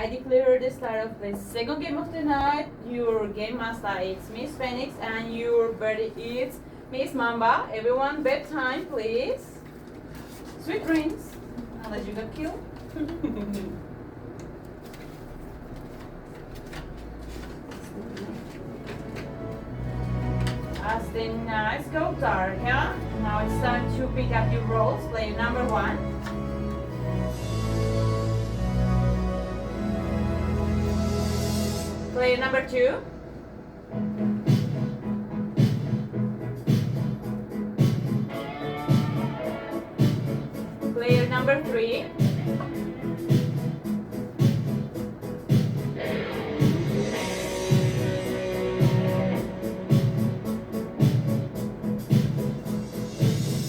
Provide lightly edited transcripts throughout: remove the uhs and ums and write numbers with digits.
I declare the start of the second game of the night. Your game master is Miss Phoenix and your birdie is Miss Mamba. Everyone, bedtime, please. Sweet dreams, unless you got killed. As the nights go dark, now it's time to pick up your roles. Player number 1. Player number 2. Player number 3.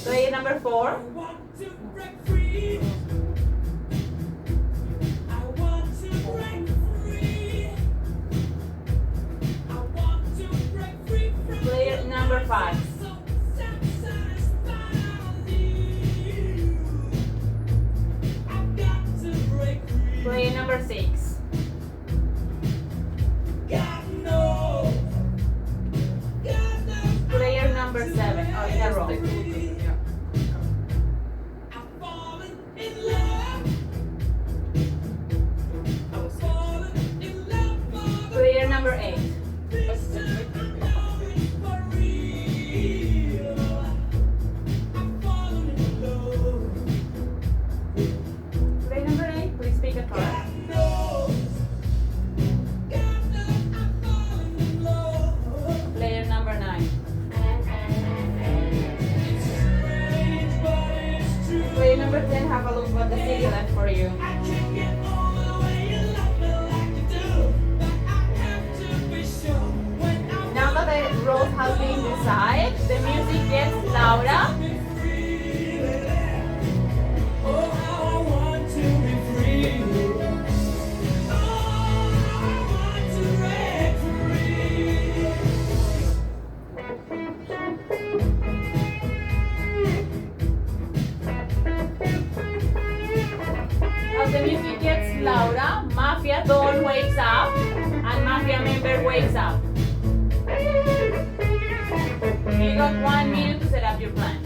Player number 4. Player number 5. Player number 6. Player number 7. Oh, in a row. Player number 8. Player number 8, please pick a card. Player number 9. Player number 10, have a look what the city left for you. Now that the roles have been decided, the music gets louder. As the music gets louder, Mafia Don wakes up and Mafia member wakes up. You got 1 minute to set up your plan.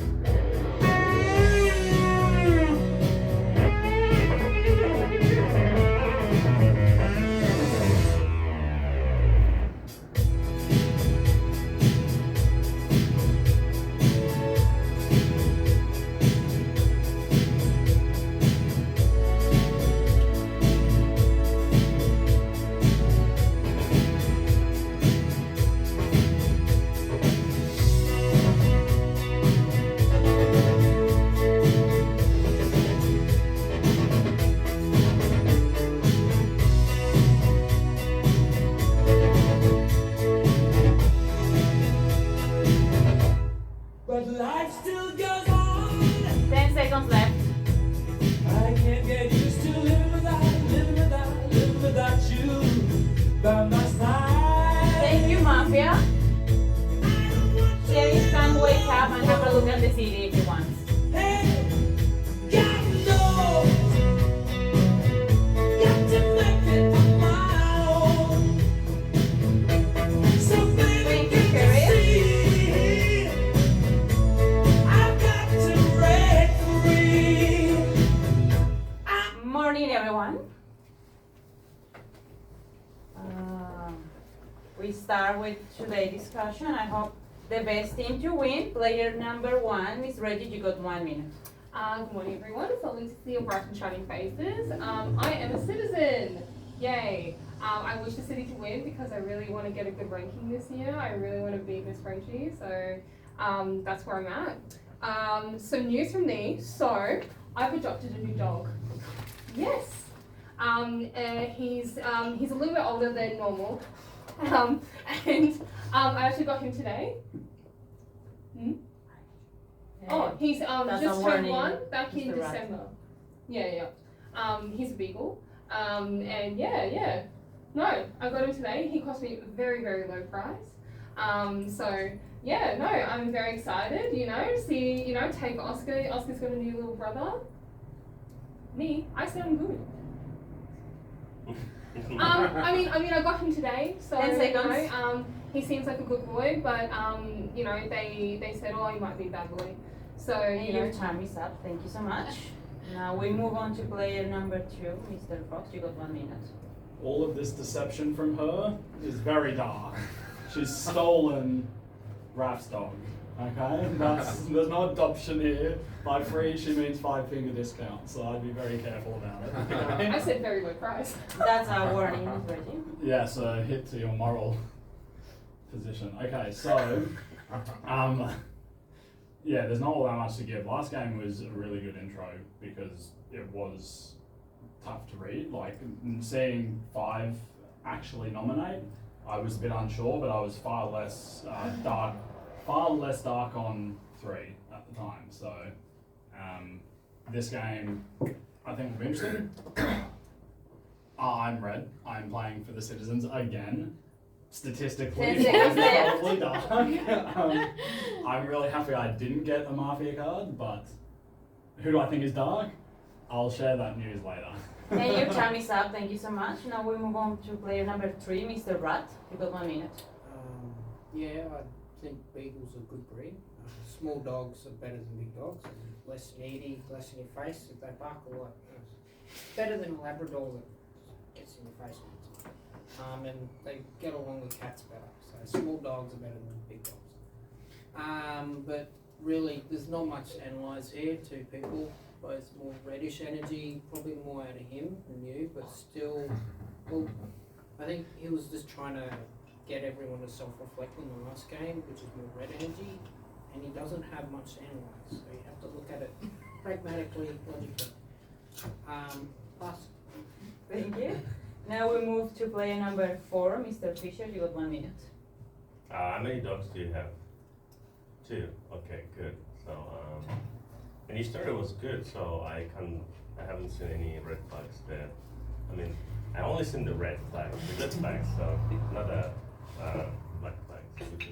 But life still goes on. 10 seconds left. I can't get used to living without you by my side. Thank you, Mafia. Sheriff can wake up and have a look at the city if he wants. Hey, God knows, got to make it on my own. So baby, Thank you, can Sheriff. see I've got to break free. Morning, everyone. We start with today's discussion. I hope the best team to win. Player number 1, Miss Reggie, you got 1 minute. Good morning, everyone. It's lovely to see your bright and shining faces. I am a citizen. Yay. I wish the city to win because I really want to get a good ranking this year. I really want to beat Miss Frenchie, so that's where I'm at. Some news from me. So, I've adopted a new dog. Yes. He's a little bit older than normal. And I actually got him today. Oh, he's That's a just turned warning, 1 back in Mr. Rat. December. Yeah. He's a beagle. And yeah. No, I got him today. He cost me a very, very low price. So yeah, no, I'm very excited, see, take Oscar. Oscar's got a new little brother. Me, I sound good. I got him today, so 10 seconds. He seems like a good boy, but they said, oh, he might be a bad boy. So And your time is up. Thank you so much. Now we move on to player number 2, Mr. Fox. You got 1 minute. All of this deception from her is very dark. She's stolen Raph's dog. Okay? There's no adoption here. By free, she means 5-finger discount, so I'd be very careful about it. Okay? I said very low price. That's our warning, Reggie. Yeah, so hit to your moral position. Okay, so yeah, there's not all that much to give. Last game was a really good intro because it was tough to read. Like seeing 5 actually nominate, I was a bit unsure, but I was far less dark on 3 at the time. So this game, I think will be interesting. I'm red. I'm playing for the Citizens again. Statistically, 10 seconds left. probably dark. I'm really happy I didn't get a Mafia card, but who do I think is dark? I'll share that news later. And your time is up. Thank you so much. Now we move on to player number 3, Mr. Rat. You got 1 minute. Yeah, I think Beagles are good breed. Small dogs are better than big dogs. Less needy, less in your face. If they bark a lot, better than a Labrador that gets in your face all the time. And they get along with cats better. So small dogs are better than big dogs. But really, there's not much to analyse here. 2 people, both more reddish energy, probably more out of him than you, but still, well, I think he was just trying to get everyone to self-reflect on the last game, which is more red energy, and he doesn't have much to analyse, so you have to look at it pragmatically, logically. Pass. Thank you. Now we move to player number 4, Mr. Fisher. You got 1 minute. How many dogs do you have? 2. Okay, good. So, and your story was good. So I haven't seen any red flags there. I mean, I only seen the red flags, the good flags. So not the black flags, which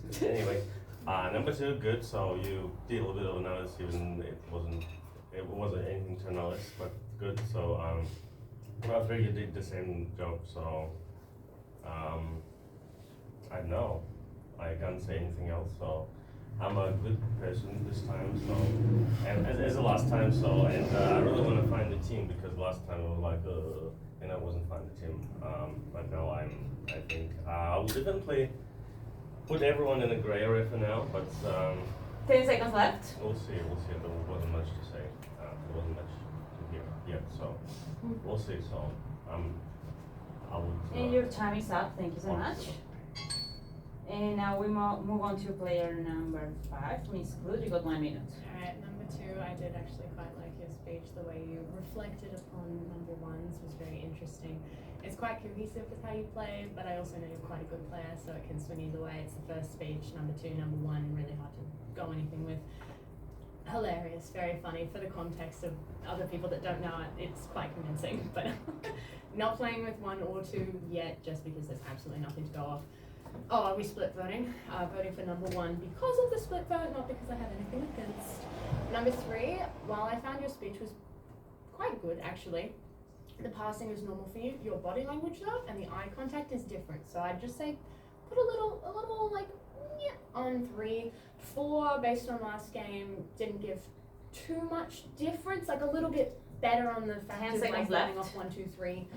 is anyway. Number 2, good. So you did a little bit of analysis, even it wasn't anything to analyze, but good. So number 3, you did the same job. So I don't know. I can't say anything else. So I'm a good person this time. So and as the last time. So and I really want to find the team because last time I was like and I wasn't finding the team. But now I think I will definitely put everyone in a gray area for now. But 10 seconds left. we'll see. There wasn't much to say. There wasn't much to hear yet. So we'll see. So I would. And your time is up. Thank you so much. And now we move on to player number 5, Miss Clue. You got 1 minute. Alright, number 2, I did actually quite like your speech. The way you reflected upon number 1's was very interesting. It's quite cohesive with how you play, but I also know you're quite a good player, so it can swing either way. It's the first speech, number 2, number 1, really hard to go anything with. Hilarious, very funny. For the context of other people that don't know it, it's quite convincing. But not playing with 1 or 2 yet, just because there's absolutely nothing to go off. Oh, are we split voting? Voting for number 1 because of the split vote, not because I have anything against. Number 3, while I found your speech was quite good actually, the passing is normal for you. Your body language though, and the eye contact is different. So I'd just say put a little like on 3. 4, based on last game, didn't give too much difference. Like a little bit better on the fact 10 of like seconds running left. off 1, 2, 3.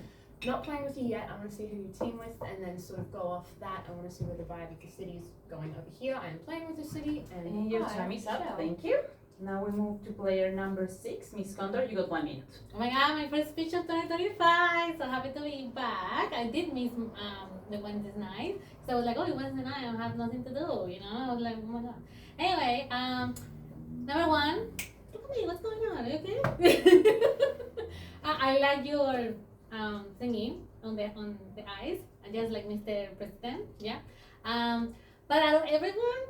Not playing with you yet. I want to see who you team with, and then sort of go off that. I want to see where the vibe of the city's going over here. I am playing with the city, And your time is up. Thank you. Now we move to player number 6, Miss Condor. You got 1 minute. Oh my god, my first speech of 2025. So happy to be back. I did miss the Wednesday night. So I was like, oh, it's Wednesday night, I have nothing to do, you know? I was like, oh my god. Anyway, number 1, look at me, what's going on? Are you okay? I like your thingy on the eyes, just like Mr. President, yeah. But out of everyone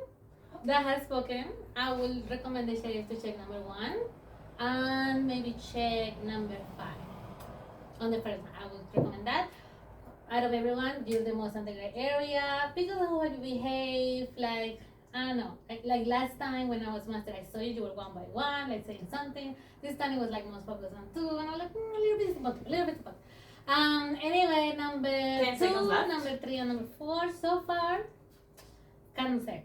that has spoken, I will recommend the sheriff to check number 1 and maybe check number 5 on the first one. I would recommend that. Out of everyone, you're the most on the gray area because of how you behave. Like I don't know. Like last time when I was master, I saw you were one by one, like saying something. This time it was like most focused on two, and I was like, a little bit spot, a little bit spot. Anyway, number 10 2, seconds left. number 3, and number 4 so far. Can't say,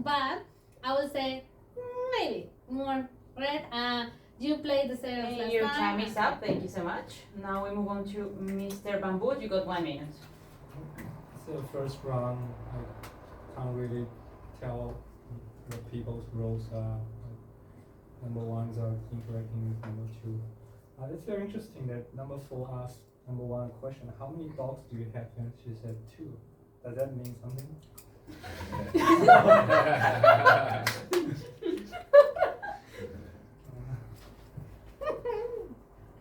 but I would say maybe more red. You played the series And last your time. time is up. Thank you so much. Now we move on to Mr. Bamboo. You got 1 minute. So first round, I can't really tell what people's roles are. Number ones are interacting with number two. It's very interesting that number 4 asked number 1 a question, how many dogs do you have? And she said 2. Does that mean something?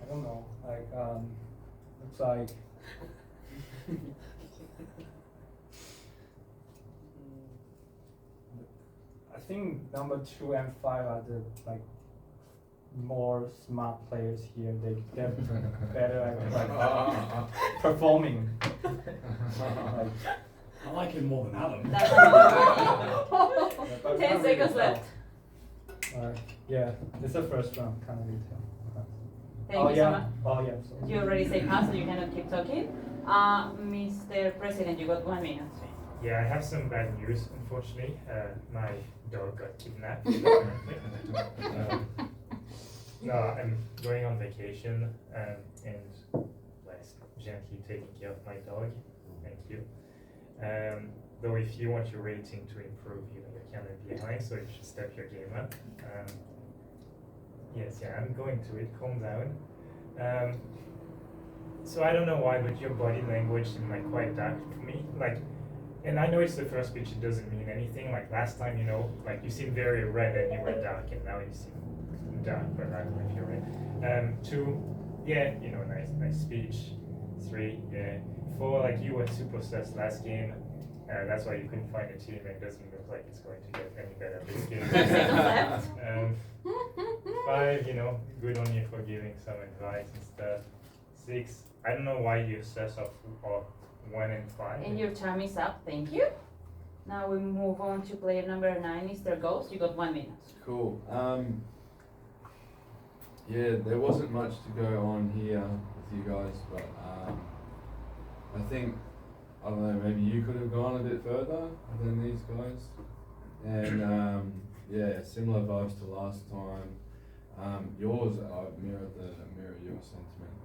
I don't know, like, looks like I think number 2 and 5 are the like more smart players here. They're better at like performing. Like, I like him more than Adam. That's but 10 can't really seconds tell. left. Yeah, it's the first round. Can't really tell. Thank you so much. Oh yeah. So. You already say pass, so you cannot keep talking. Mr. President, you got 1 minute. Yeah, I have some bad news, unfortunately. My dog got kidnapped. apparently. No, I'm going on vacation and less gently taking care of my dog. Thank you. Though if you want your rating to improve, you're kind of behind, so you should step your game up. Yes, yeah, I'm going to it. Calm down. So I don't know why, but your body language seemed like quite dark for me. Like, and I know it's the first speech, it doesn't mean anything. Like last time, like you seemed very red and you were dark, and now you seem dark, but I don't know if you're red. 2, yeah, nice speech. 3, yeah. 4, like you were super sus last game. That's why you couldn't find a team, and it doesn't look like it's going to get any better this game. 10 seconds left. 5, good on you for giving some advice and stuff. 6, I don't know why you sus of 1 and 5. And your time is up. Thank you. Now we move on to player number 9, Mr. Ghost. You got 1 minute. Cool. Yeah, there wasn't much to go on here with you guys, but I think, I don't know, maybe you could have gone a bit further than these guys. And yeah, similar vibes to last time. Yours, I mirror your sentiment,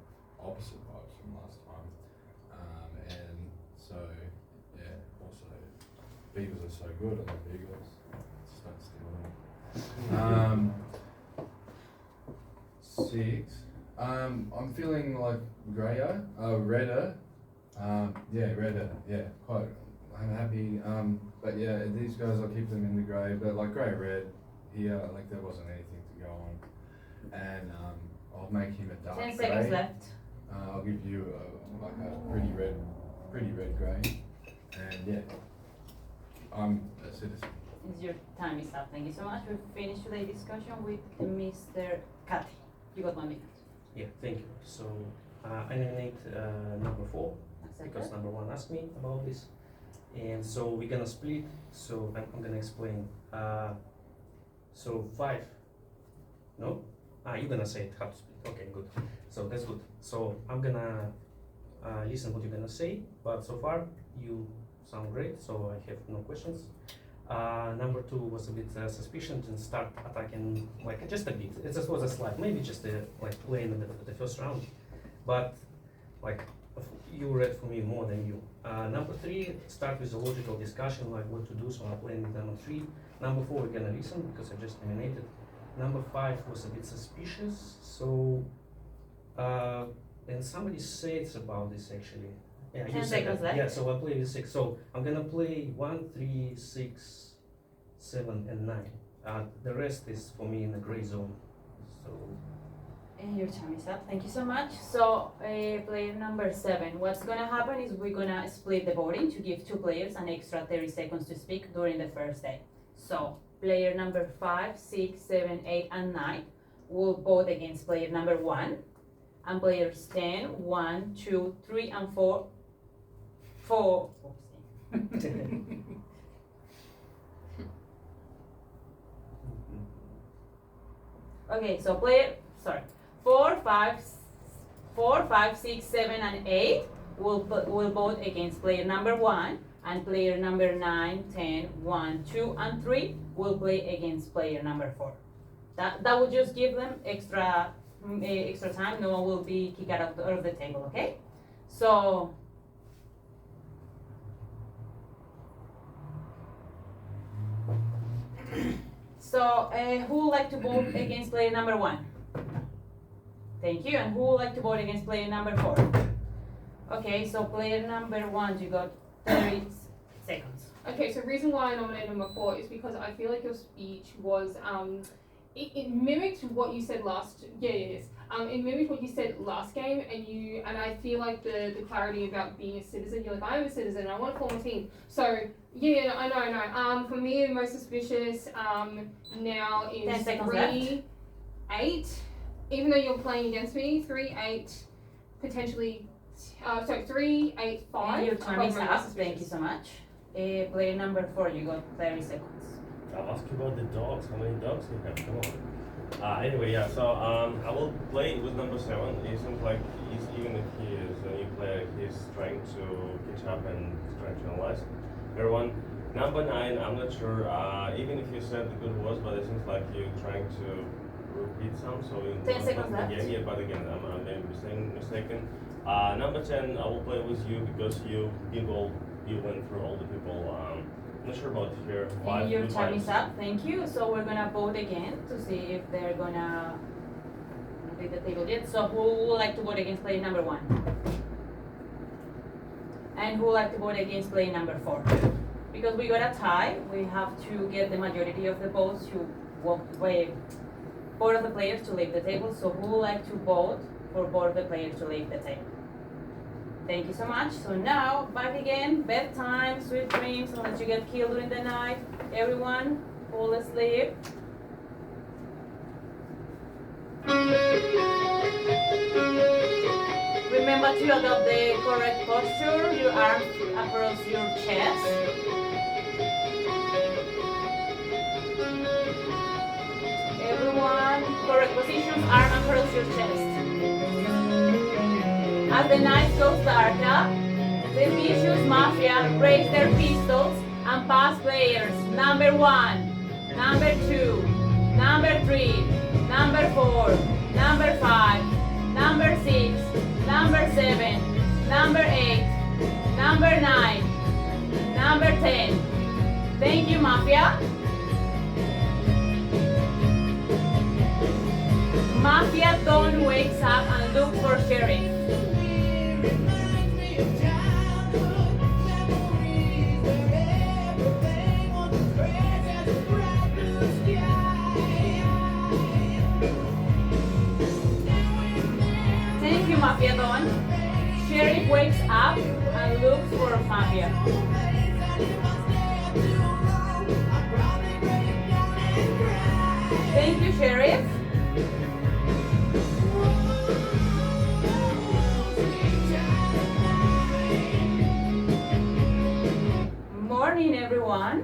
opposite vibes from last time. And so, yeah, also, Beagles are so good, I love Beagles. Just don't steal them. 6. I'm feeling like redder. Redder. Yeah, quite. I'm happy. But yeah, these guys, I'll keep them in the grey. But like grey red here, like there wasn't anything to go on. And I'll make him a dark 10 grey. seconds left. I'll give you like a pretty red grey. And yeah, I'm a citizen. Your time is up. Thank you so much. We've finished today's discussion with Mr. Kati. You got 1 minute. Yeah, thank you. So I nominate number 4 because Accepted. number 1 asked me about this, and so we're gonna split. So I'm gonna explain. So 5. No, you're gonna say it how to split. Okay, good. So that's good. So I'm gonna listen what you're gonna say. But so far you sound great. So I have no questions. Number 2 was a bit suspicious and start attacking like just a bit. It just was a slide, maybe just like playing the first round, but like you read for me more than you. Number 3 start with a logical discussion like what to do. So I'm playing with number 3. Number 4 we're gonna listen because I just nominated. Number 5 was a bit suspicious. So and somebody said about this actually. Yeah, 10 you said seconds that. left. Yeah, so I'll play with 6. So I'm gonna play 1, 3, 6, 7, and 9. The rest is for me in the gray zone. So And your time is up. Thank you so much. So, player number 7. What's gonna happen is we're gonna split the voting to give 2 players an extra 30 seconds to speak during the first day. So, player number 5, 6, 7, 8, and 9 will vote against player number 1, and players 10, 1, 2, 3, and 4. Okay, so 4, 5, 6, 7, and 8 will vote against player number 1, and player number 9, 10, 1, 2, and 3 will play against player number 4. That will just give them extra time. No one will be kicked out of the table. Okay, so. So, who would like to vote against player number 1? Thank you. And who would like to vote against player number 4? Okay, so player number 1, you got 30 seconds. Okay, so the reason why I nominated number 4 is because I feel like your speech was it mimicked what you said last. It mimicked what you said last game, and I feel like the clarity about being a citizen. You're like, I am a citizen, and I want to form a team. So yeah, I know. For me, the most suspicious now 10 is seconds 3, 8. Even though you're playing against me, 3, 8, potentially. 3, 8, 5. And your time is Probably up. most Thank you so much. Player number 4, you got 30 seconds. I'll ask you about the dogs. How many dogs you have? Come on. Anyway, yeah. So I will play with number 7. It seems like even if he is a new player, he's trying to catch up and trying to analyze everyone. Number 9, I'm not sure. Even if you said the good words, but it seems like you're trying to repeat some. So in 10 seconds left. again, yeah, but again, I'm maybe mistaken. Number 10, I will play with you because you went through all the people. I'm not sure about here. 5 And your good time vibes. is up. Thank you. So we're gonna vote again to see if they're gonna take the table yet. So who would like to vote against player number 1? And who would like to vote against player number 4? Because we got a tie, we have to get the majority of the votes to walk away. Both of the players to leave the table. So who would like to vote for both of the players to leave the table? Thank you so much. So now, back again, bedtime, sweet dreams, unless you get killed during the night. Everyone, fall asleep. Remember to adopt the correct posture, your arms across your chest. Everyone, correct positions, arm across your chest. As the night goes darker, the vicious mafia raise their pistols and pass players number 1, number 2, number 3, number 4, number 5, number 6, number 7, number 8, number 9, number 10. Thank you, mafia. Mafia Don wakes up and looks for sheriff. Reminds me of childhood memories where everything was fresh as a bright blue sky. Thank you, Mafia Don. Sheriff wakes up and looks for Mafia. Thank you, Sheriff. Morning, everyone.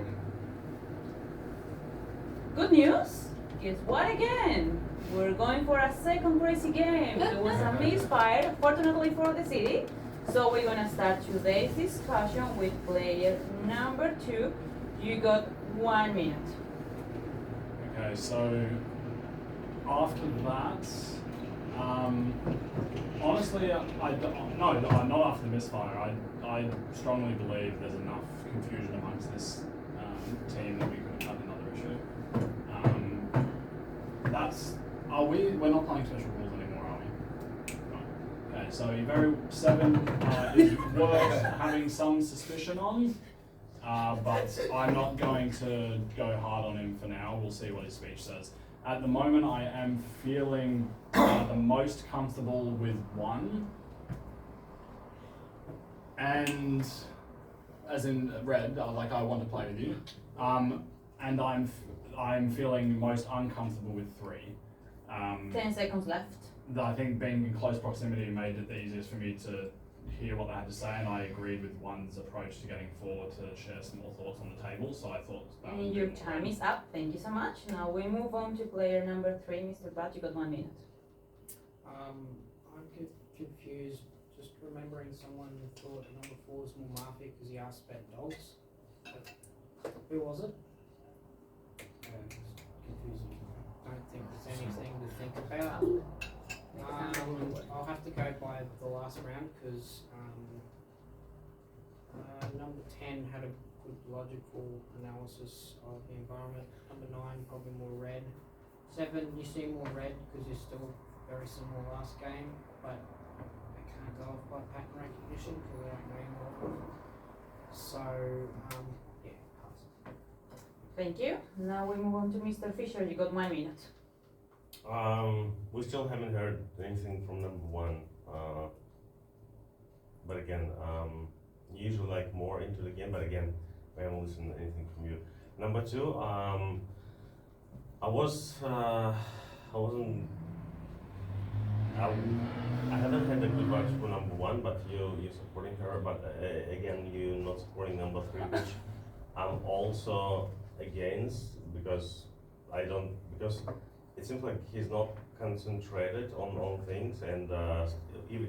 Good news. Guess what again? We're going for a second crazy game. There was a misfire, fortunately for the city. So we're gonna start today's discussion with player number 2. You got 1 minute. Okay, so after that, honestly, not after the misfire. I strongly believe there's enough confusion amongst this team that we could have another issue. We're not playing special rules anymore, are we? Right. Okay, so very 7 is worth having some suspicion on. But I'm not going to go hard on him for now. We'll see what his speech says. At the moment, I am feeling the most comfortable with 1. And as in red, like I want to play with you. And I'm feeling most uncomfortable with 3. 10 seconds left. I think being in close proximity made it the easiest for me to hear what they had to say, and I agreed with one's approach to getting forward to share some more thoughts on the table. So I thought that was And a your bit more time is up. Thank you so much. Now we move on to player number 3, Mr. Bat. You got 1 minute. I'm confused. Just remembering someone thought number 4 was more mafia because he asked about dogs. But who was it? It's confusing. I don't think there's anything to think about. I'll have to go by the last round because number 10 had a good logical analysis of the environment. Number 9 probably more red. 7 you see more red because you're still very similar last game, but I can't go off by pattern recognition because I don't know you more. So yeah, pass. Thank you. Now we move on to Mr. Fisher. You got 1 minute. We still haven't heard anything from number 1. But again, usually like more into the game, but again, we haven't listened to anything from you. Number 2, I haven't had a good match for number 1, but you're supporting her, but again, you're not supporting number 3, which I'm also against because it seems like he's not concentrated on things, and either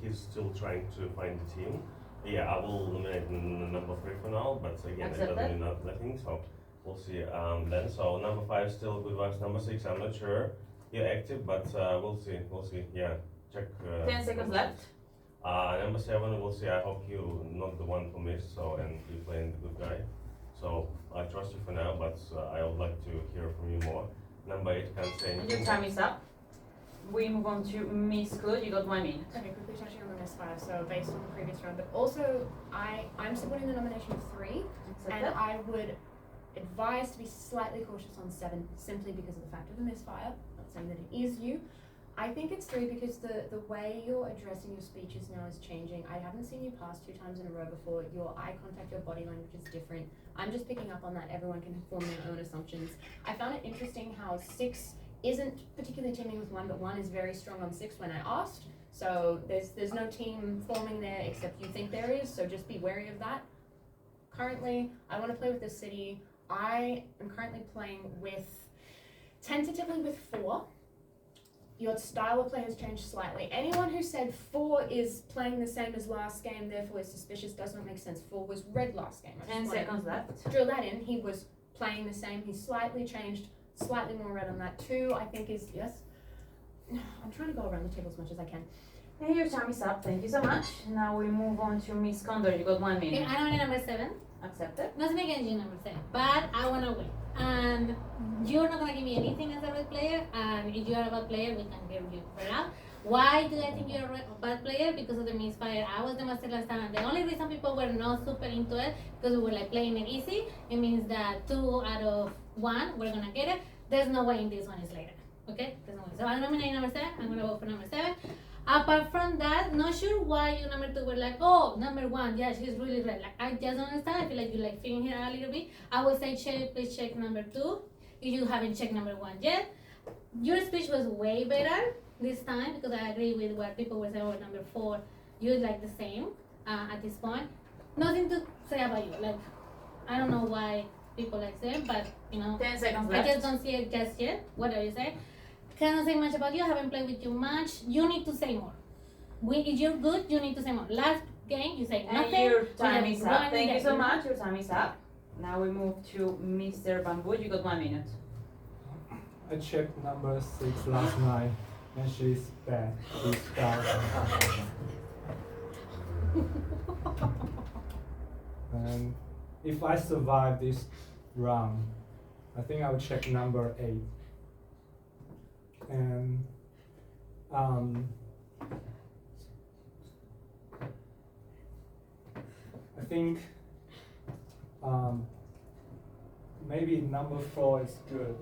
he's still trying to find the team. Yeah, I will nominate number 3 for now, but again, it doesn't mean nothing, so we'll see then. So number 5 still good vibes. Number 6, I'm not sure. You're active, but we'll see. Yeah, check. 10 seconds left. Number 7, we'll see. I hope you're not the one to miss, and you're playing the good guy. So I trust you for now, but I would like to hear from you more. Number 8, can't say And anything. your time is up. We move on to Miss Claude. You got 1 minute. Okay, quickly touching on the misfire. So based on the previous round, but also I'm supporting the nomination of 3, and Accepted. I would advise to be slightly cautious on 7, simply because of the fact of the misfire. Not saying that it is you. I think it's 3 because the way you're addressing your speeches now is changing. I haven't seen you pass 2 times in a row before. Your eye contact, your body language is different. I'm just picking up on that. Everyone can form their own assumptions. I found it interesting how 6 isn't particularly teaming with 1, but 1 is very strong on 6 when I asked. So there's no team forming there except you think there is, so just be wary of that. Currently, I want to play with the city. I am currently playing tentatively with 4. Your style of play has changed slightly. Anyone who said 4 is playing the same as last game, therefore is suspicious, does not make sense. 4 was red last game. I just 10 wanna seconds left. drill that in. He was playing the same. He slightly changed, slightly more red on that. 2, I think is, yes. I'm trying to go around the table as much as I can. And your time is up. Thank you so much. Now we move on to Miss Condor. You got 1 Okay, minute. I don't need number 7. Accepted. Nothing against you, number 7. But I wanna win. And you're not gonna give me anything as a red player. And if you are a bad player, we can give you right out. Why do I think you're a bad player? Because of the misfire. I was the master last time, and the only reason people were not super into it because we were like playing it easy. It means that 2 out of 1 we're gonna get it. There's no way in this one is later. Okay? There's no way. So I'm nominating number 7. I'm gonna vote for number 7. Apart from that, not sure why you number 2 were like, oh, number 1, yeah, she's really red. Like, I just don't understand. I feel like you're like feeling here a little bit. I would say, please check number 2 if you haven't checked number 1 yet. Your speech was way better this time because I agree with what people were saying about number 4. You're like the same at this point. Nothing to say about you. Like, I don't know why people like them, but you know, 10 seconds I left. just don't see it just yet. Whatever you say. Cannot say much about you. I haven't played with you much. You need to say more. If you're good, you need to say more. Last game, you say nothing. And your We time have is up. one Thank you game. so much. Your time is up. Now we move to Mr. Bamboo. You got 1 minute. I checked number 6 last night, and she's bad. She's bad. And if I survive this round, I think I will check number 8. And I think maybe number 4 is good.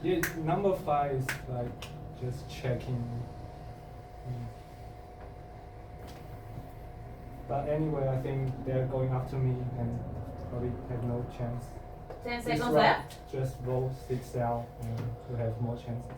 Yeah, number 5 is like just checking. But anyway, I think they're going after me and probably have no chance. 10 This seconds round, left. just vote 6 out and to have more chances.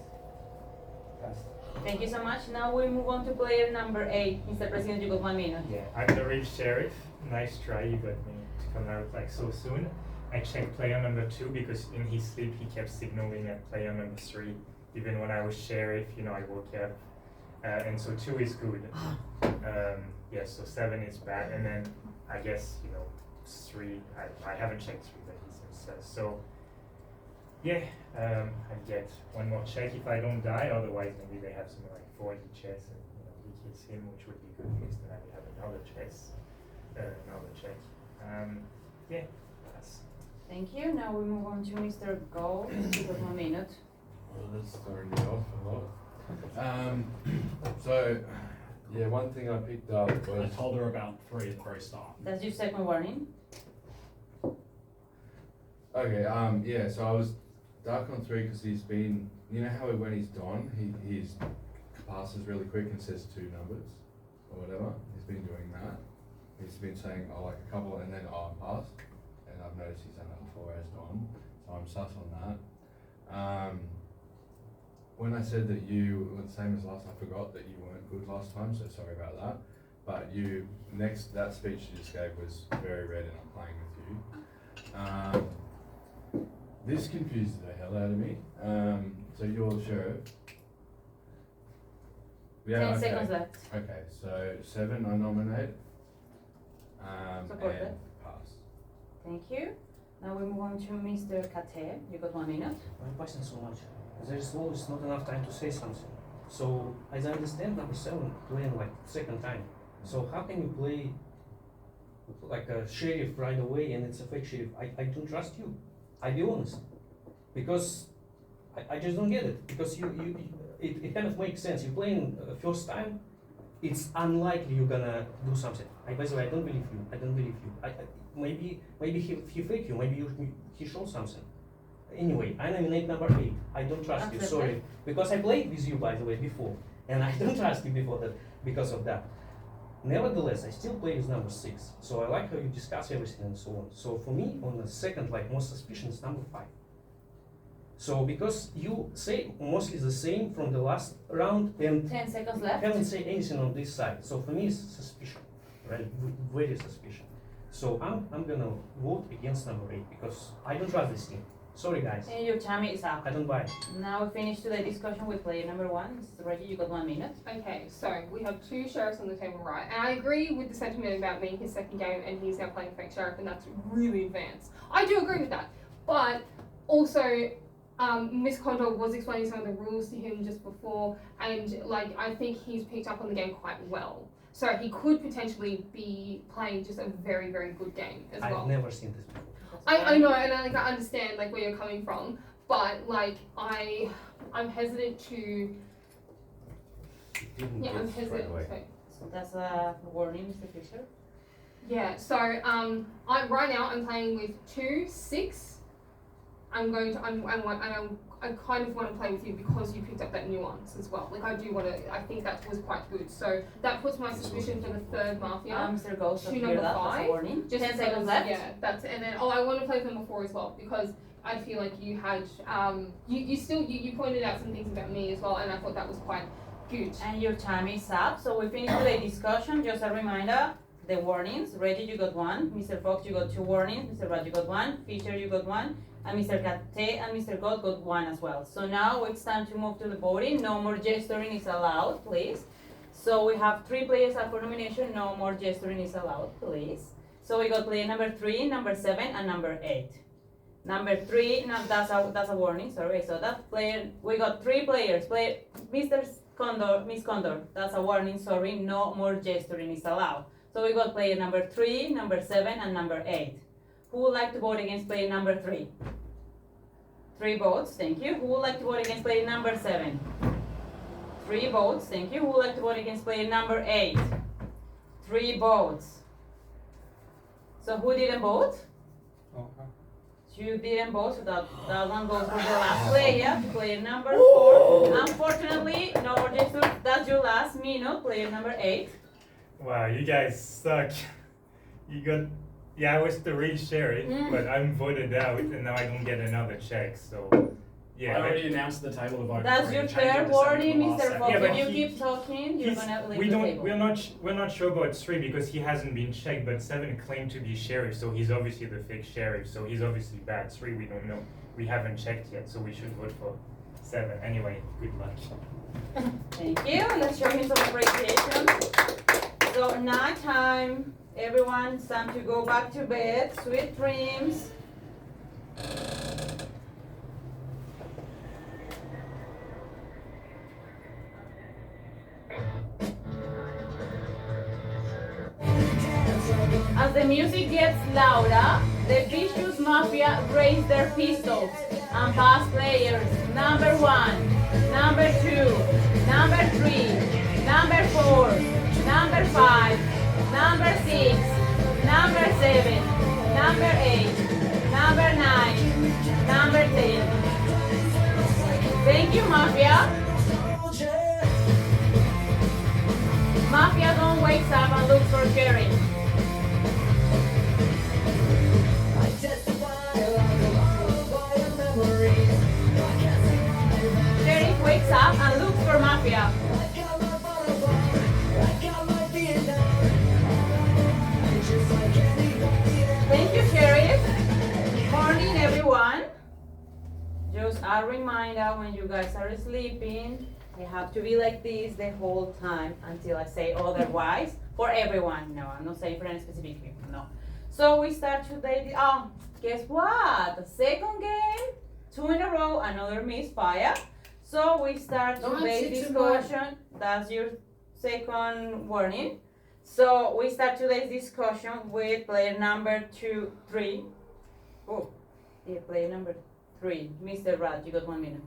Pass. Thank you so much. Now we move on to player number 8. Mr. President, you got 1 minute. Yeah, I'm the real sheriff. Nice try, you got me to come out like so soon. I checked player number 2 because in his sleep he kept signaling at player number 3. Even when I was sheriff, you know, I woke up. And so 2 is good. Yeah, so 7 is bad. And then I guess, you know, 3, I haven't checked 3, but he says. So, yeah, I get 1 more check if I don't die. Otherwise, maybe they have something like 40 chess and, you know, he kills him, which would be good because then I would have another chess, another check. Yeah, that's. Thank you. Now we move on to Mr. Gold. You got 1 minute. Well, that's throwing me off a lot. So, yeah, one thing I picked up I was told her about 3 at the very start. That's your second warning. okay. Yeah. So I was dark on 3 because he's been. You know how when he's done, he's passes really quick and says 2 numbers or whatever. He's been doing that. He's been saying like a couple and then I'm passed, and I've noticed he's done that before as Don. So I'm sus on that. When I said that you were the same as last, I forgot that you weren't good last time, so sorry about that. But that speech you just gave was very red and I'm playing with you. This confused the hell out of me. So you're the sheriff. 10 seconds left. Okay, so 7 I nominate. Support and it. pass. Thank you. Now we move on to Mr. Kate. You got 1 minute. Why passing so much? There is always not enough time to say something. So, as I understand, number 7 playing like 2nd time. So how can you play like a sheriff right away and it's a fake sheriff? I don't trust you. I'll be honest. Because I just don't get it. Because it kind of makes sense. You're playing first time, it's unlikely you're gonna do something. By the way, I don't believe you. I don't believe you. Maybe he fake you. Maybe he shows something. Anyway, I nominate number 8. I don't trust you. Sorry, because I played with you by the way before, and I don't trust you before that because of that. Nevertheless, I still play with number 6. So I like how you discuss everything and so on. So for me, on the second, like most suspicion is number 5. So because you say mostly the same from the last round and 10 seconds left. haven't said anything on this side. So for me, it's suspicion, right? Very suspicion. So I'm gonna vote against number 8 because I don't trust this team. Sorry guys, And your time is up. I don't buy it. Now we finish today's discussion with player number 1. Mr. Reggie, you got 1 minute. Okay, so we have 2 sheriffs on the table, right? And I agree with the sentiment about being his second game and he's now playing fake sheriff, and that's really advanced. I do agree with that. But also, Miss Condor was explaining some of the rules to him just before, and like I think he's picked up on the game quite well. So he could potentially be playing just a very, very good game as well. I've never seen this before. I know, and I understand like where you're coming from, but like I'm hesitant to. Didn't Yeah, I'm get straight hesitant. away. So that's a warning, Mr. Fisher. Yeah, so I right now I'm playing with 2, 6. I kind of want to play with you because you picked up that nuance as well. Like I do want to. I think that was quite good. So that puts my suspicion for the 3rd mafia. Mr. Ghost, To hear number that. 5. That's a warning. Just 10 seconds left. Yeah, that's and then I want to play with number 4 as well because I feel like you had you pointed out some things about me as well, and I thought that was quite good. And your time is up. So we finished today's discussion. Just a reminder, the warnings. Reggie, you got 1. Mr. Fox, you got 2 warnings. Mr. Raj, you got 1. Fisher, you got 1. And Mr. Kate and Mr. God got 1 as well. So now it's time to move to the voting. No more gesturing is allowed, please. So we have 3 players up for nomination. No more gesturing is allowed, please. So we got player number 3, number 7, and number 8. Number 3, now that's a warning. Sorry, so that player. We got 3 players. Mr. Condor, Miss Condor. That's a warning. Sorry, no more gesturing is allowed. So we got player number 3, number 7, and number 8. Who would like to vote against player number 3? 3 votes, thank you. Who would like to vote against player number 7? 3 votes, thank you. Who would like to vote against player number 8? 3 votes. So who didn't vote? Okay. You didn't vote, so that one goes for the last player, player number 4. Unfortunately, no more gestures. That's your last minute, player number 8. Wow, you guys suck. You got. Yeah, I was the real sheriff, but I'm voted out, and now I don't get another check. So, Yeah, I already announced the table of vote. That's three, your changing third to warning, second to last Mr. second. Fox. Yeah, but If you he- keep talking, you're He's- gonna leave we the don't. table. We're not sure about 3 because he hasn't been checked. But 7 claimed to be sheriff, so he's obviously the fake sheriff. So he's obviously bad. 3 we don't know. We haven't checked yet, so we should vote for 7. Anyway, good luck. Thank you. Let's show him some appreciation. So night time, everyone. It's time to go back to bed. Sweet dreams. As the music gets louder, the Vicious Mafia raise their pistols and pass players number 1, number 2, number 3, number 4, number 5, number 6, number 7, number 8, number 9, number 10. Thank you, Mafia. Mafia don't wake up and look for Jerry. Sheriff wakes up and looks for Mafia. Thank you, Sheriff. Morning, everyone. Just a reminder, when you guys are sleeping, you have to be like this the whole time until I say otherwise. For everyone. No, I'm not saying for any specific people. No. So we start today. Oh, guess what? The second game, 2 in a row, another misfire. So we start Don't today's sit too much. discussion. That's your second warning. So we start today's discussion with player number 3. Oh, yeah, player number 3, Mr. Rad. You got 1 minute.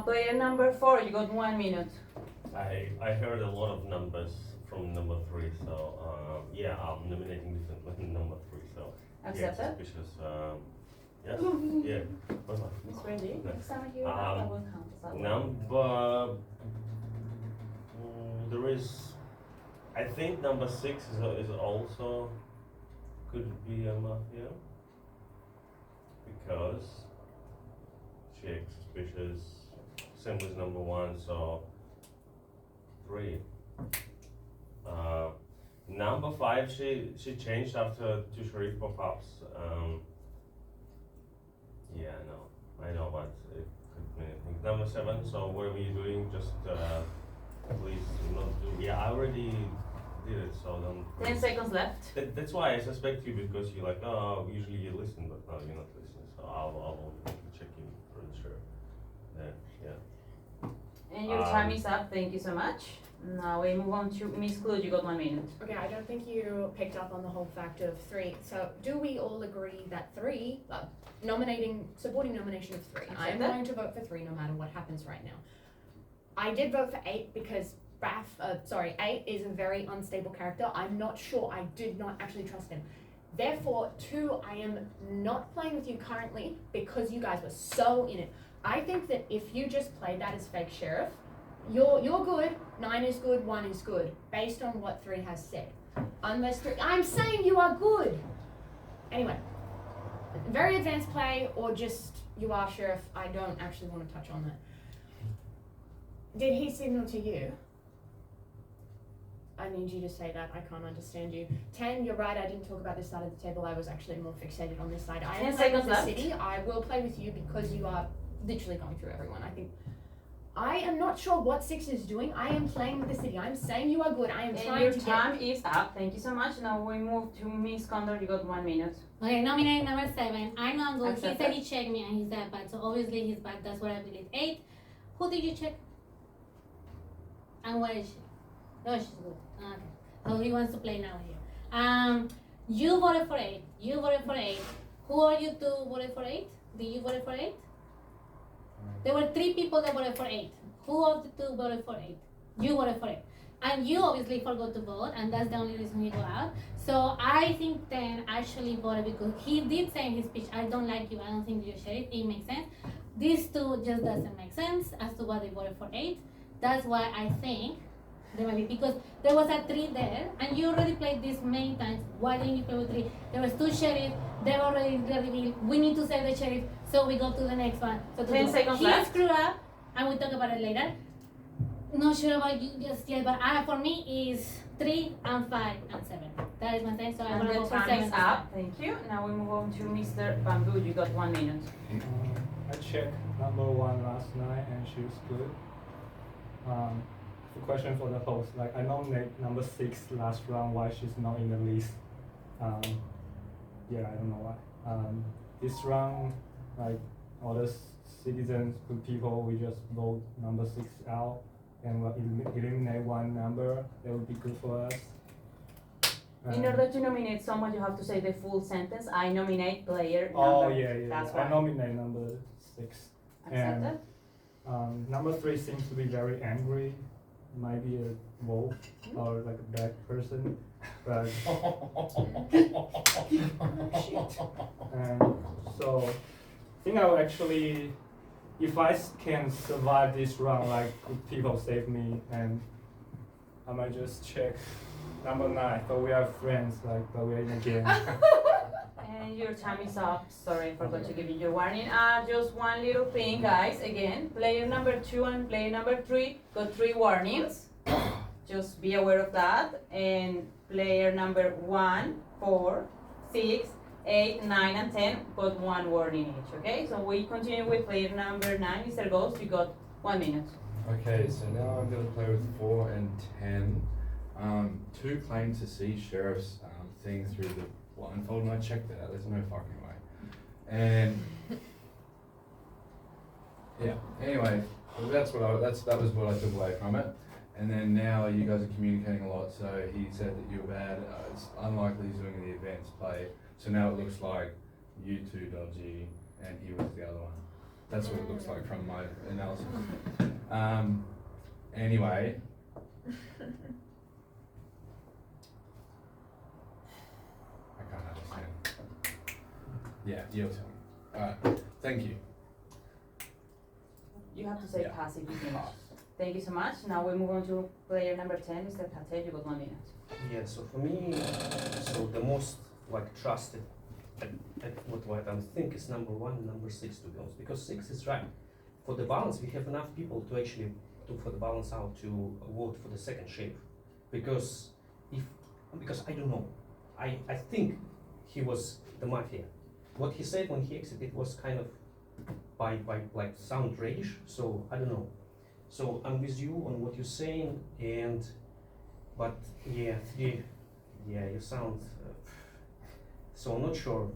Player number 4, you got 1 minute. I heard a lot of numbers from number 3, so yeah, I'm nominating different number 3, so Accepted? yeah, suspicious. Yes, yeah. Bye-bye. Miss Reggie, No. next time I hear that, I Um, will count as well. Number there is, I think number 6 is also could be a mafia because check suspicious. Same with number 1, so 3. Number 5, she changed after 2 sheriff pop-ups. Yeah, I know, but it could mean anything. Number 7, so whatever you're doing, just please not do. Yeah, I already did it, so don't. 10 seconds left. That's why I suspect you, because you're like, oh, usually you listen, but now you're not listening. So I'll check you for sure. Yeah. And your time is up, thank you so much. Now we move on to Miss Clue, you got 1 minute. Okay, I don't think you picked up on the whole fact of 3. So, do we all agree that 3, supporting nomination of 3? I'm Accepted. going to vote for 3 no matter what happens right now. I did vote for 8 because 8 is a very unstable character. I'm not sure, I did not actually trust him. Therefore, 2, I am not playing with you currently because you guys were so in it. I think that if you just played that as fake sheriff, you're good, 9 is good, 1 is good, based on what 3 has said. Unless 3, I'm saying you are good! Anyway, very advanced play, or just you are sheriff, I don't actually want to touch on that. Did he signal to you? I need you to say that, I can't understand you. 10, you're right, I didn't talk about this side of the table, I was actually more fixated on this side. I 10 am playing with seconds the left. city, I will play with you because you are literally going through everyone. I am not sure what 6 is doing. I am playing with the city. I'm saying you are good. I am And trying your to time is up, thank you so much. Now we move to Miss Condor, you got 1 minute. Okay, nominate number 7. I know I'm good. He Accepted. said he checked me and he's that bad, so obviously he's bad. That's what I believe. 8. Who did you check? And where is she? Oh, she's good. Okay. So he wants to play now here. You voted for 8. You voted for 8. Who are you two voted for 8? Did you vote for 8? There were 3 people that voted for 8. Who of the 2 voted for 8? You voted for 8. And you obviously forgot to vote, and that's the only reason he got out. So I think 10 actually voted because he did say in his speech, I don't like you, I don't think you're sheriff. It makes sense. These 2 just doesn't make sense as to why they voted for 8. That's why I think There might be because there was a 3 there, and you already played this many times. Why didn't you play with 3? There was 2 sheriff. They've already revealed. We need to save the sheriff, so we go to the next one. So 10 seconds he left. screwed up, and we'll talk about it later. Not sure about you just yet, but for me is 3 and 5 and 7. That is my thing. So I'm And gonna the go for time 7. is up. Thank you. Now we move on to Mr. Bamboo. You got 1 minute. I checked number 1 last night and she was good. The question for the host, like I nominated number 6 last round, why she's not in the list. Yeah, I don't know why. This round, like all the citizens, good people, we just vote number 6 out and we'll eliminate one number. That would be good for us. In order to nominate someone, you have to say the full sentence. I nominate player Oh number. yeah. That's I why. nominate number 6. Accepted? Number 3 seems to be very angry. Might be a wolf or like a bad person, but and so I think I will actually, if I can survive this round, like good people save me, and I might just check number 9. But we are friends, like but we're in a game. And your time is up. Sorry, I forgot to give you your warning. Just one little thing, guys. Again, player number 2 and player number 3 got 3 warnings. Just be aware of that. And player number 1, 4, 6, 8, 9, and 10 got 1 warning each. Okay, so we continue with player number 9, Mr. Ghost. You got 1 minute. Okay, so now I'm going to play with 4 and 10. 2 claim to see sheriff's thing through the blindfold, and I checked it out. There's no fucking way. And yeah. Anyway, that was what I took away from it. And then now you guys are communicating a lot. So he said that you were bad. It's unlikely he's doing the advanced play. So now it looks like you 2 dodgy, and he was the other one. That's what it looks like from my analysis. Anyway. I can't understand. Yeah, you'll tell me. Alright, thank you. You have to say Yeah. passive. You finish. Thank you so much. Now we move on to player number 10, Mr. Patel. You got 1 minute. Yeah, so for me, so the most like trusted, what I think is number 1 and number 6 to be honest, because 6 is right. For the balance, we have enough people to actually, for the balance out to vote for the second sheriff. Because I don't know, I think he was the mafia. What he said when he exited was kind of by like sound reddish, so I don't know. So I'm with you on what you're saying, but yeah, 3, yeah, you sound, so I'm not sure.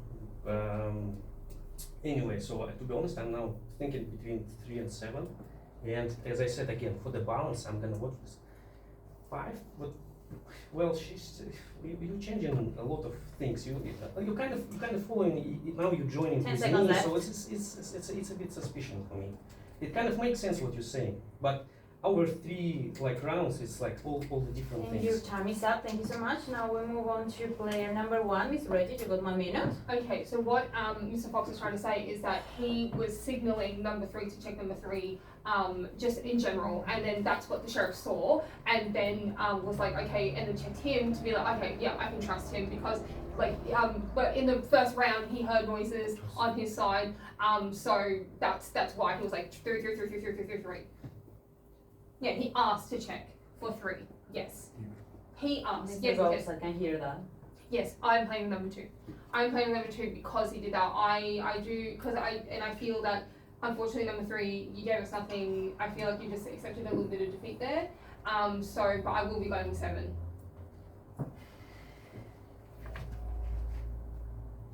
Anyway, so to be honest, I'm now thinking between 3 and 7, and as I said again, for the balance, I'm gonna vote for 5, but well, you're changing a lot of things. You kind of following. Now you're joining 10 with seconds me, left. so it's a bit suspicious for me. It kind of makes sense what you're saying, but our 3 like rounds, it's like all the different And your things. time is up. Thank you so much. Now we move on to player number 1, Miss Reggie. You got 1 minute. Okay, so what Mr. Fox is trying to say is that he was signaling number 3 to check number 3, just in general, and then that's what the sheriff saw, and then was like, okay, and then checked him to be like, okay, yeah, I can trust him because, like, but in the first round he heard noises on his side, so that's why he was like 3. Yeah, he asked to check for 3. Yes, he asked. Mr. Yes, Ghost, yes. I can hear that. Yes, I'm playing number 2. I'm playing number 2 because he did that. I do, because I feel that unfortunately number 3, you gave us nothing. I feel like you just accepted a little bit of defeat there. So, but I will be going 7.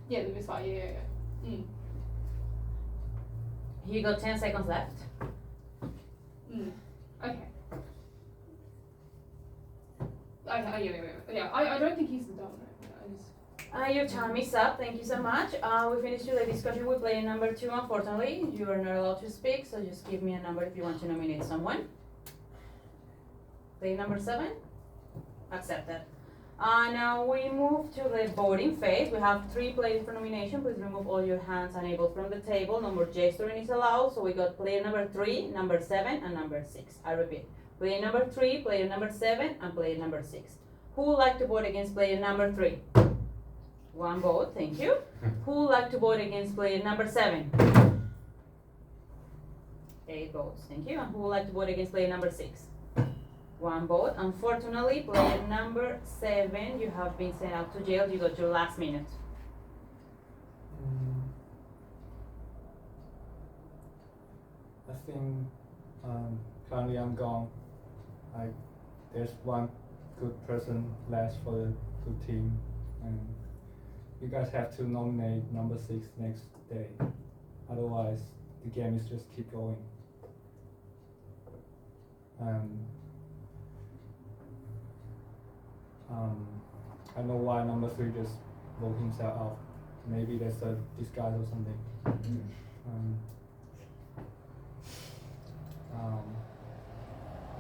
Yeah, the misfire, yeah. You got 10 seconds left. Okay. Yeah, I don't think he's the dominant. Your time is up. Thank you so much. We finished the discussion with player number 2. Unfortunately, you are not allowed to speak, so just give me a number if you want to nominate someone. Player number 7? Accepted. Now we move to the voting phase. We have 3 players for nomination. Please remove all your hands unable from the table. No more gesturing is allowed. So we got player number 3, number 7, and number 6. I repeat, Player number 3, player number 7, and player number 6. Who would like to vote against player number 3? 1 vote, thank you. Who would like to vote against player number 7? 8 votes, thank you. And who would like to vote against player number 6? 1 vote. Unfortunately, player number 7, you have been sent out to jail. You got your last minute. I think currently I'm gone. There's one good person left for the good team, and you guys have to nominate number 6 next day. Otherwise, the game is just keep going. I don't know why number 3 just vote himself out. Maybe there's a disguise or something.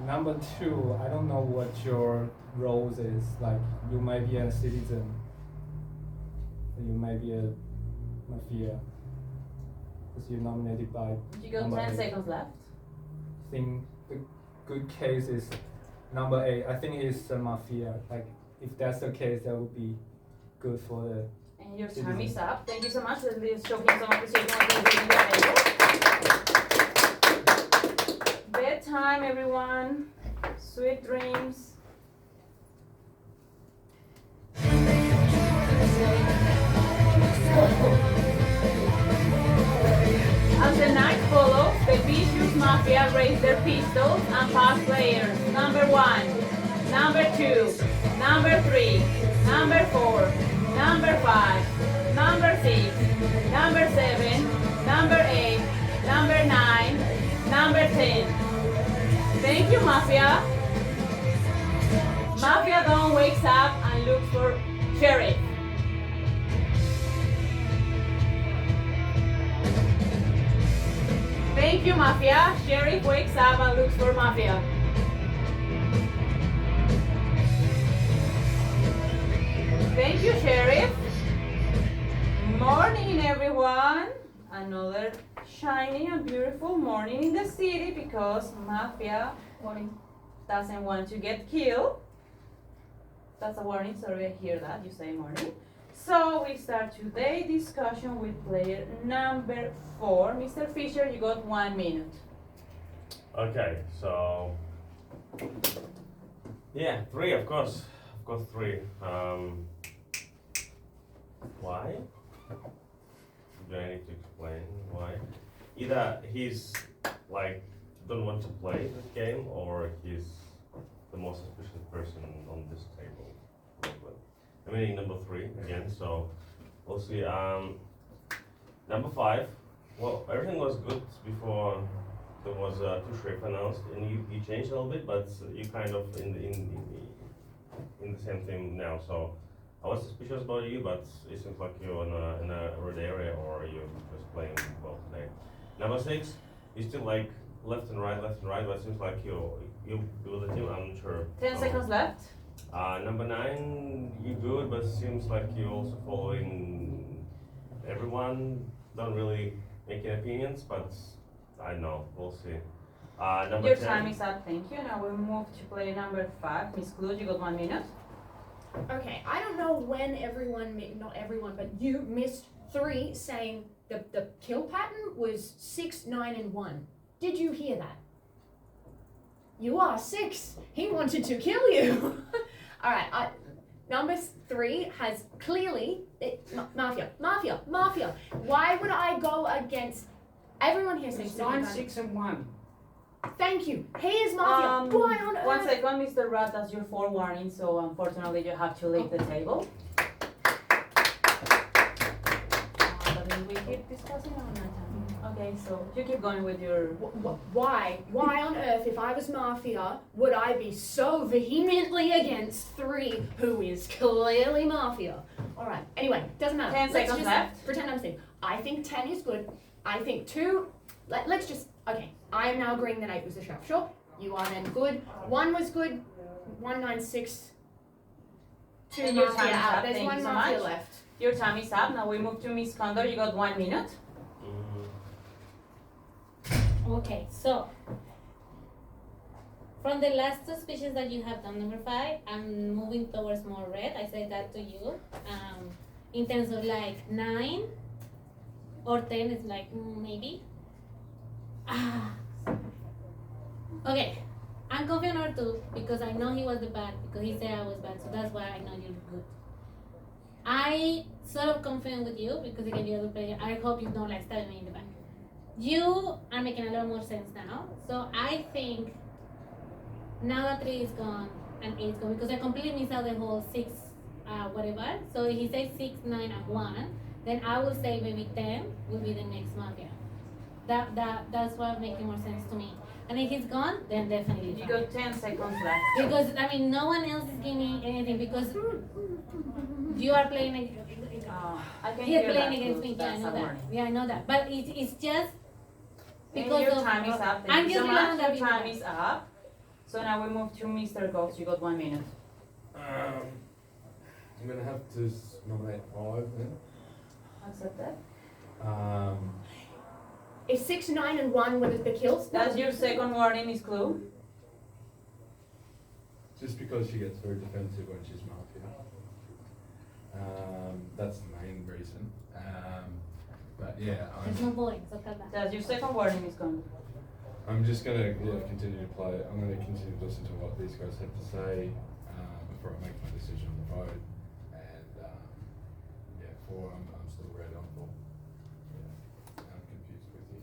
Number 2, I don't know what your roles is. Like, you might be a citizen, you might be a mafia, because you're nominated by. You got number 10 8. seconds left. I think the good case is number 8. I think he's a mafia. Like, if that's the case, that would be good for the. And your time citizen. is up. Thank you so much. Let's show him some appreciation for being here. Bedtime, everyone. Sweet dreams. As the night follows, the vicious mafia raise their pistols and pass players. Number 1, number 2, number 3, number 4, number 5, number 6, number 7, number 8, number 9, number 10. Thank you, Mafia. Mafia Don wakes up and looks for Sheriff. Thank you, Mafia. Sheriff wakes up and looks for Mafia. Thank you, Sheriff. Morning, everyone. Another shiny and beautiful morning in the city because Mafia doesn't want to get killed. That's a warning, sorry I hear that, you say morning. So we start today's discussion with player number 4. Mr. Fisher, you got 1 minute. Okay, so yeah, 3 of course. I've got 3. Why? Do I need to explain why? Either he's like don't want to play this game, or he's the most suspicious person on this table. I'm meaning number 3 again, so we'll see. Number 5. Well, everything was good before there was two sheriff announced, and you changed a little bit, but you kind of in the same thing now. So I was suspicious about you, but it seems like you're in a red area, or you're just playing well today. Number 6, you still like left and right, but it seems like you with the team. I'm not sure. 10 seconds left. Number 9, you good, but it seems like you're also following everyone. Don't really make any opinions, but I know, we'll see. Number Your 10. time is up, thank you. Now we move to player number 5. Miss Clue, you got 1 minute. Okay, I don't know when not everyone, but you missed 3 saying the kill pattern was 6, 9, and 1. Did you hear that? You are 6. He wanted to kill you. All right, number 3 has clearly mafia. Why would I go against everyone here? Says It's 9, 6, and 1. Thank you. He is mafia. Why on earth? 1 second, Mr. Rat, that's your forewarning, so unfortunately you have to leave the table. But we keep discussing on that time. Okay, so you keep going with your. Why on earth, if I was mafia, would I be so vehemently against 3 who is clearly mafia? All right. Anyway, doesn't matter. 10 seconds left. Pretend I'm saying. I think 10 is good. I think 2. Let's just. Okay. I am now agreeing that 8 was the sheriff. Sure. You are then good. 1 was good. 1, 9, 6. 2 And your mafia time is out. up. There's Thank 1 you so mafia much. left. Your time is up. Now we move to Miss Condor. You got 1 minute. Okay, so from the last two speeches that you have done, number 5, I'm moving towards more red. I said that to you. In terms of like 9 or 10 is like maybe. Okay, I'm confident on 2 because I know he was the bad, because he said I was bad, so that's why I know you're good. I sort of confident with you because again you're the player. I hope you don't like stab me in the back. You are making a lot more sense now. So I think now that 3 is gone and 8 is gone, because I completely missed out the whole 6 whatever. So he says 6, 9 and 1, then I will say maybe 10 will be the next mafia. That's what making more sense to me. And if he's gone, then definitely You fine. got 10 seconds left. Because I mean no one else is giving anything because you are playing I can You're hear playing that against too. me, yeah, I That's know a that. warning. Yeah, I know that. But it's just And because your of time is up. I'm Thank you just so relying on much. that Your time feedback. is up. So now we move to Mr. Ghost. You got 1 minute. I'm gonna have to nominate 5 then. Accept that. Is 6, 9, and 1 were the kills? That's your second warning, Miss Clue. Just because she gets very defensive when she's mafia. That's the main reason. But yeah, there's no point, so cut that. That's your second warning, Miss Clue. I'm just gonna continue to play. I'm gonna continue to listen to what these guys have to say before I make my decision on the vote. And 4, I'm still red on 4. Yeah, I'm confused with you.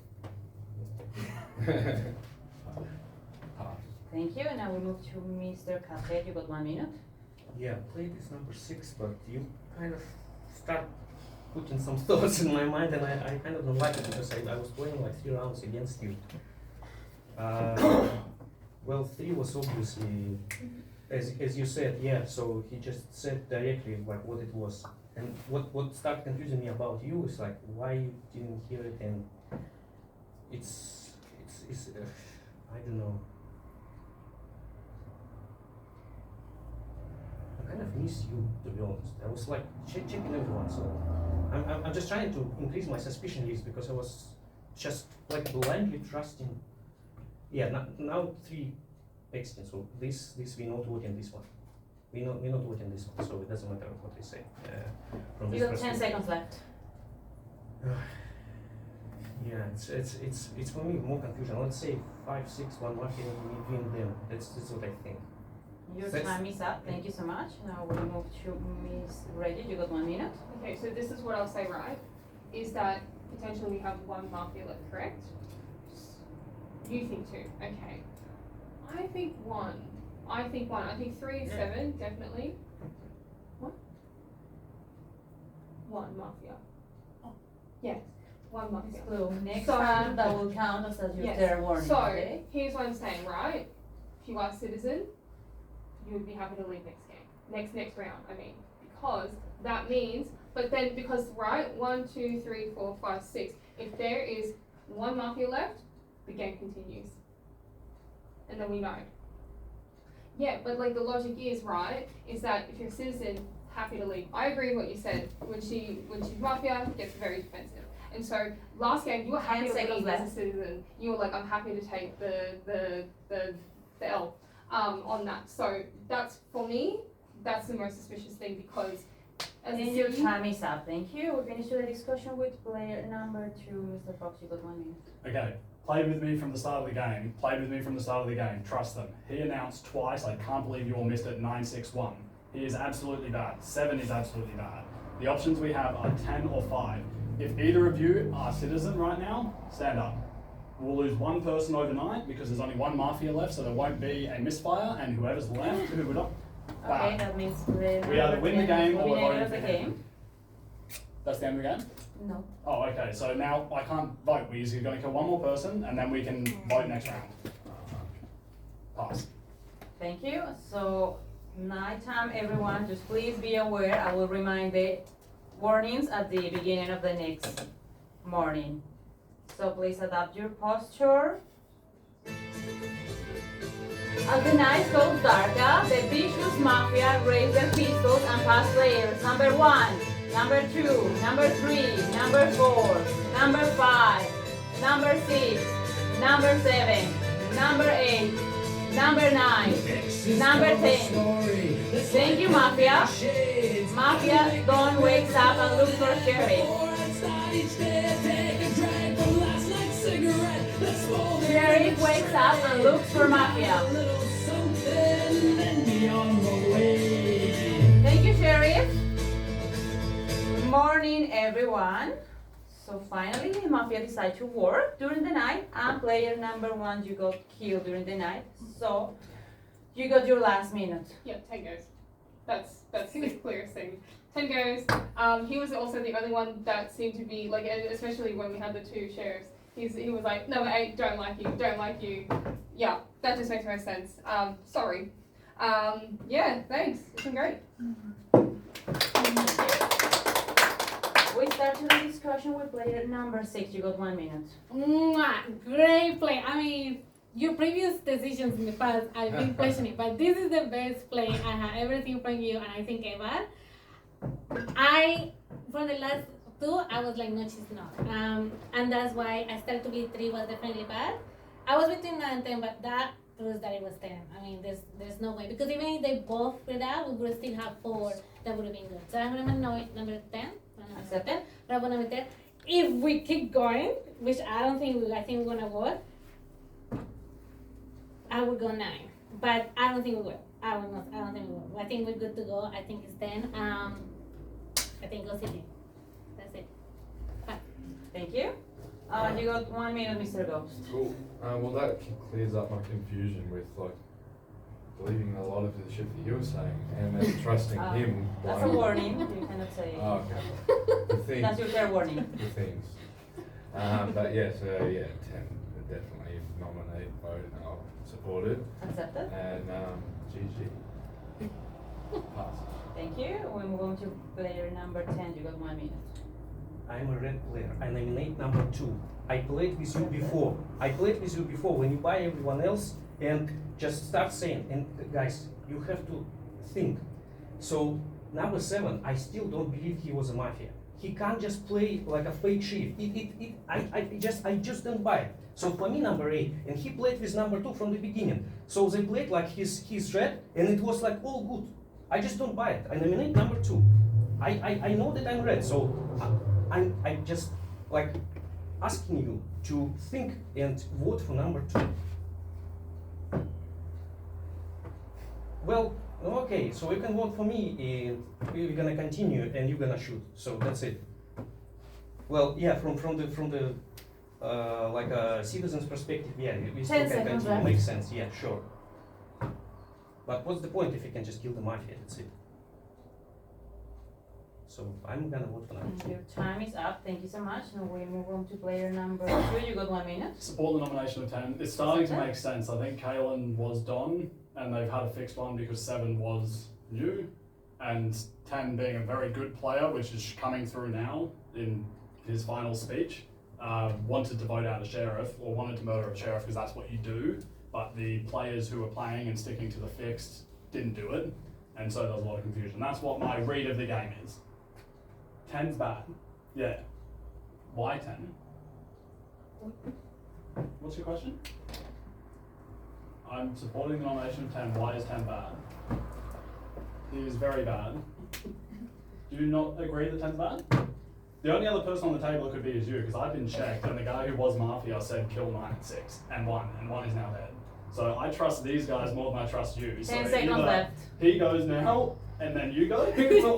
Pass. Thank you. And now we move to Mr. Cafe. You got 1 minute. Yeah, played this number 6, but you kind of start putting some thoughts in my mind, and I kind of don't like it because I was playing like 3 rounds against you. Well, 3 was obviously, as you said, yeah. So he just said directly like what it was, and what started confusing me about you is like why you didn't hear it, and it's I don't know. I kind of miss you, to be honest. I was like checking everyone, so I'm just trying to increase my suspicion list because I was just like blindly trusting. Yeah, now 3 extinct, so this we not voting this one. We not voting this one, so it doesn't matter what we say. From You this got 10 perspective. seconds left. Yeah, it's for me more confusion. Let's say 5, 6, 1 mafia between them. That's what I think. Your That's- time is up. Thank you so much. Now we move to Miss Reggie. You got 1 minute. Okay, so this is what I'll say, right? Is that potentially we have 1 mafia left, correct? You think 2, okay. I think 1. I think 3 and 7, definitely. What? 1 mafia. Yes, 1 Miss mafia. Clue. Next So- time that will count as your Yes. third warning. So, Okay? here's what I'm saying, right? If you are citizen, you would be happy to leave next game. Next round, I mean. Because that means, but then because, right, 1, 2, 3, 4, 5, 6. If there is 1 mafia left, the game continues. And then we know. Yeah, but like the logic is, right, is that if you're a citizen, happy to leave. I agree with what you said. When she's mafia, gets very defensive. And so last game you were happy 10 to seconds leave as a left. citizen. You were like, I'm happy to take the L on that. So that's for me, that's the most suspicious thing because as a And your citizen, time is up. Thank you. We finished the discussion with player number 2, Mr. Fox. You got 1 minute. Okay, played with me from the start of the game. Played with me from the start of the game. Trust them. He announced twice. I can't believe you all missed it. 961. He is absolutely bad. 7 is absolutely bad. The options we have are 10 or 5. If either of you are citizen right now, stand up. We'll lose 1 person overnight because there's only 1 mafia left, so there won't be a misfire, and whoever's left, who would not. Okay, that means We either win the game or we're eliminated voting of the for game. him. That's the end of the game? No. Oh, okay, so now I can't vote. We're just gonna kill 1 more person, and then we can vote next round. Pass. Thank you. So, nighttime, everyone, just please be aware. I will remind the warnings at the beginning of the next morning. So please adapt your posture. As the night goes darker, the vicious mafia raise their pistols and pass players. Number 1, number 2, number 3, number 4, number 5, number 6, number 7, number 8, Number 9. Number 10. Thank you, Mafia. Mafia, don't wake up and look for Sheriff. Sheriff wakes up and looks for Mafia. Thank you, Sheriff. Good morning, everyone. So finally, Mafia decided to work during the night, and player number 1, you got killed during the night. So you got your last minute. Yeah, 10 goes. That's the clearest thing. 10 goes. He was also the only one that seemed to be like, especially when we had the 2 sheriffs. He was like, no, I don't like you, don't like you. Yeah, that just makes no sense. Sorry. Yeah, thanks. It's been great. We start the discussion with player number 6. You got 1 minute. Great play. I mean, your previous decisions in the past, I've been questioning, but this is the best play I have ever seen from you, and I think ever. For the last 2, I was like, no, she's not. And that's why I started to believe 3 was definitely bad. I was between 9 and 10, but that proves that it was 10. I mean, there's no way. Because even if they both put it out, we would still have 4 that would have been good. So I'm going to know number 10. Accepted. But I'm going to 10. If we keep going, which I don't think I think we're going to work, I would go 9. But I don't think we will. I don't think we will. I think we're good to go. I think it's 10. I think go City. That's it. Bye. Thank you. You got 1 minute, Mr. Ghost. Cool. Well, that clears up my confusion with like believing a lot of the shit that you were saying and then trusting him. That's a warning. You cannot say. Oh, okay. The things. That's your fair warning. The things. But yeah, so yeah, 10. Definitely nominate, vote, and I'll support it. Accepted. And GG. Pass. Thank you. We move on to player number 10. You got 1 minute. I'm a red player. I nominate number 2. I played with you before. When you buy everyone else and just start saying, and guys, you have to think. So number 7, I still don't believe he was a mafia. He can't just play like a fake sheriff. I just don't buy it. So for me, number 8, and he played with number 2 from the beginning. So they played like he's red, and it was like all good. I just don't buy it. I nominate number 2. I know that I'm red, so I'm just like asking you to think and vote for number 2. Well, okay, so you can vote for me, and we're gonna continue, and you're gonna shoot. So that's it. Well, yeah, from the like a citizen's perspective, yeah, we still 10 can seconds continue. left. Makes sense, yeah, sure. But what's the point if you can just kill the mafia? That's it. So I'm gonna vote for number 2. Your time is up. Thank you so much. Now we move on to player number 2. You got 1 minute. Support the nomination of 10. It's starting to make sense. I think Kalen was Don, and they've had a fixed one because 7 was new, and 10 being a very good player, which is coming through now in his final speech, wanted to vote out a sheriff, or wanted to murder a sheriff because that's what you do, but the players who were playing and sticking to the fixed didn't do it, and so there was a lot of confusion. That's what my read of the game is. 10's bad. Yeah. Why 10? What's your question? I'm supporting the nomination of 10. Why is 10 bad? He is very bad. Do you not agree that 10's bad? The only other person on the table it could be is you, because I've been checked, and the guy who was Mafia said kill 9 and 6, and 1 is now dead. So I trust these guys more than I trust you. 10 so seconds either left. He goes now, and then you go,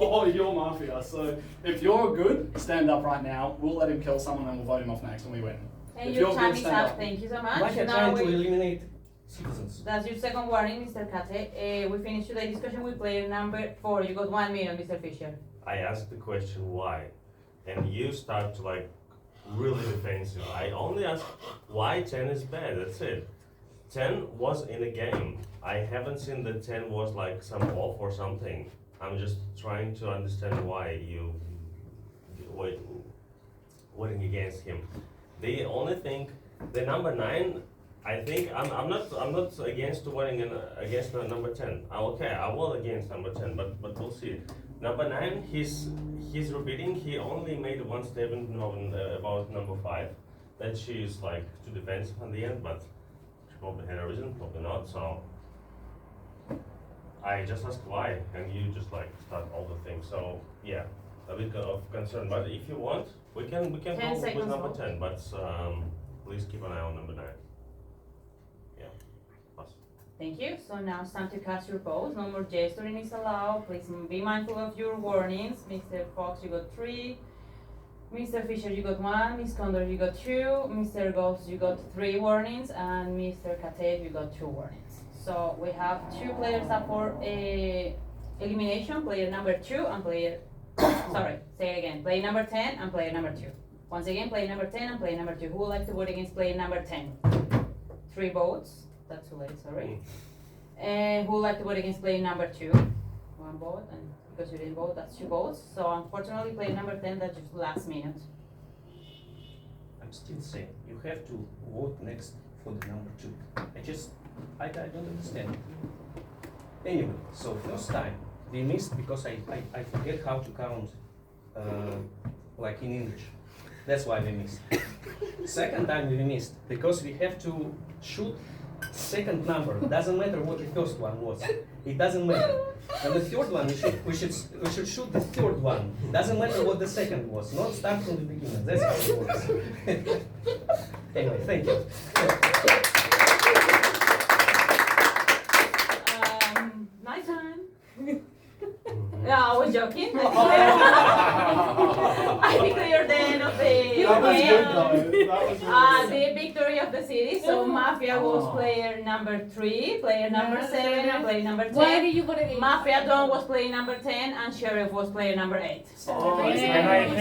or you're Mafia. So if you're good, stand up right now. We'll let him kill someone, and we'll vote him off next, and we win. And If your you're time good, is stand up. up. Thank you so much. Mafia Now trying to we, eliminate citizens. that's your second warning, Mr. Kate. We finished today's discussion with player number 4. You got 1 minute, Mr. Fisher. I asked the question why, and you start to like really defensive. I only asked why 10 is bad, that's it. 10 was in a game. I haven't seen that 10 was like some off or something. I'm just trying to understand why you voting against him. The only thing, the number 9, I think I'm not against voting against the number 10. Okay, I will against number 10, but we'll see. Number 9, he's repeating. He only made one statement about number 5, that she is like too defensive at the end. But probably had a reason, probably not. So I just asked why, and you just like start all the things. So yeah, a bit of concern. But if you want, we can 10 go with seconds number more. 10. But please keep an eye on number 9. Yeah, pass. Thank you. So now it's time to cast your bows. No more gesturing is allowed. Please be mindful of your warnings. Mr. Fox, you got 3. Mr. Fisher, you got 1. Miss Condor, you got 2. Mr. Ghost, you got 3 warnings. And Mr. Kate, you got 2 warnings. So we have 2 players up for elimination. Player number 2 and player... sorry, say it again. Player number 10 and player number 2. Once again, player number 10 and player number 2. Who would like to vote against player number 10? 3 votes. That's too late, sorry. And who would like to vote against player number 2? 1 vote, and because you didn't vote, that's 2 votes. So unfortunately, player number 10, that's just last minute. I'm still saying you have to vote next for the number 2. I don't understand. Anyway, so first time we missed because I forget how to count like in English. That's why we missed. Second time we missed because we have to shoot second number. Doesn't matter what the first one was. It doesn't matter. And the third one we should shoot the third one. Doesn't matter what the second was. Not start from the beginning. That's how it works. Anyway, thank you. Night time. Yeah, I was joking. I declare the end of the That was game. good though. That was really The victory of the city. So Mafia was player number 3, player number 7, and player number 10. Why did you vote against? Mafia Don was player number 10, and Sheriff was player number 8. And I hate